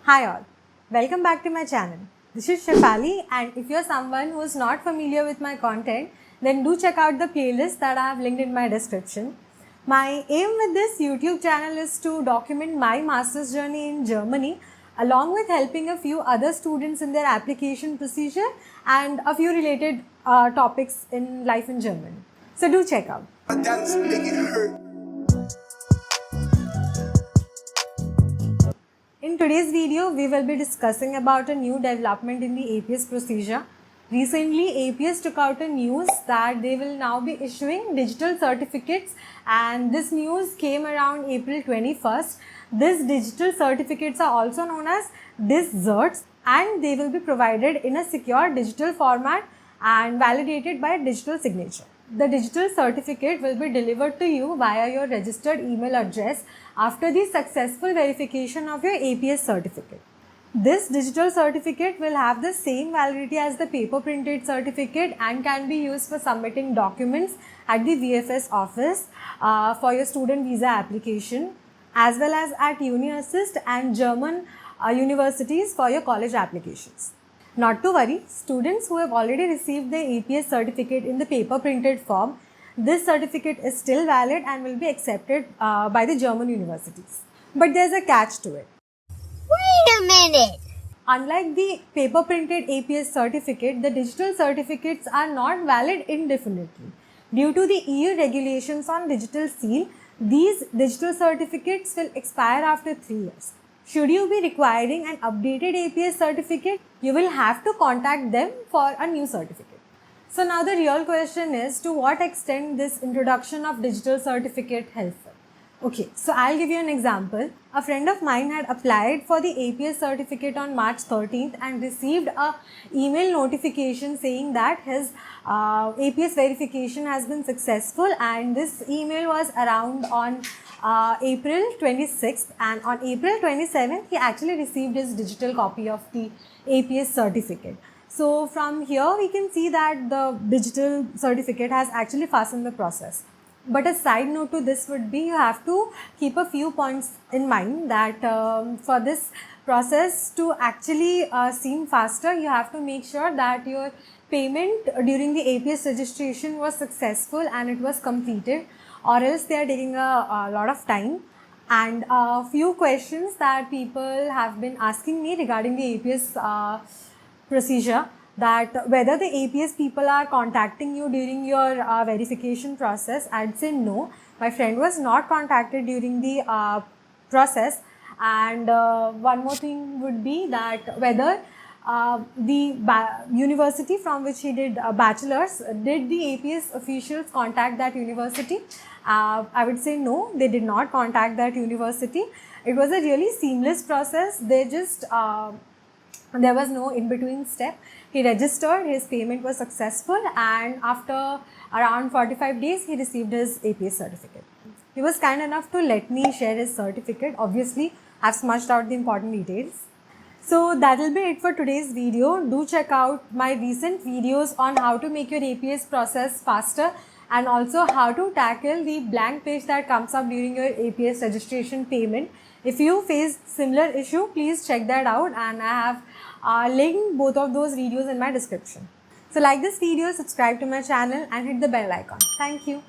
Hi all, welcome back to my channel. This is Shefali, and if you're someone who is not familiar with my content, then do check out the playlist that I have linked in my description. My aim with this YouTube channel is to document my master's journey in Germany along with helping a few other students in their application procedure and a few related topics in life in Germany. So do check out. In today's video, we will be discussing about a new development in the APS procedure. Recently, APS took out a news that they will now be issuing digital certificates, and this news came around April 21st. These digital certificates are also known as DIScerts, and they will be provided in a secure digital format and validated by digital signature. The digital certificate will be delivered to you via your registered email address after the successful verification of your APS certificate. This digital certificate will have the same validity as the paper printed certificate and can be used for submitting documents at the VFS office for your student visa application, as well as at UniAssist and German universities for your college applications. Not to worry, students who have already received their APS certificate in the paper printed form, this certificate is still valid and will be accepted by the German universities. But there's a catch to it. Wait a minute! Unlike the paper printed APS certificate, the digital certificates are not valid indefinitely. Due to the EU regulations on digital seal, these digital certificates will expire after 3 years. Should you be requiring an updated APS certificate, you will have to contact them for a new certificate. So now the real question is, to what extent this introduction of digital certificate helpful? Okay, so I'll give you an example. A friend of mine had applied for the APS certificate on March 13th and received a email notification saying that his APS verification has been successful, and this email was around on April 26th, and on April 27th he actually received his digital copy of the APS certificate. So from here we can see that the digital certificate has actually fastened the process. But a side note to this would be, you have to keep a few points in mind that for this process to actually seem faster, you have to make sure that your payment during the APS registration was successful and it was completed, or else they are taking a lot of time. And a few questions that people have been asking me regarding the APS procedure, that whether the APS people are contacting you during your verification process. I'd say no. My friend was not contacted during the process. And one more thing would be that whether the university from which he did bachelor's, did the APS officials contact that university? I would say no, they did not contact that university. It was a really seamless process. They just there was no in-between step. He registered, his payment was successful, and after around 45 days, he received his APS certificate. He was kind enough to let me share his certificate. Obviously, I've smudged out the important details. So that will be it for today's video. Do check out my recent videos on how to make your APS process faster, and also how to tackle the blank page that comes up during your APS registration payment. If you face similar issue, please check that out, and I have linked both of those videos in my description. So like this video, subscribe to my channel and hit the bell icon. Thank you.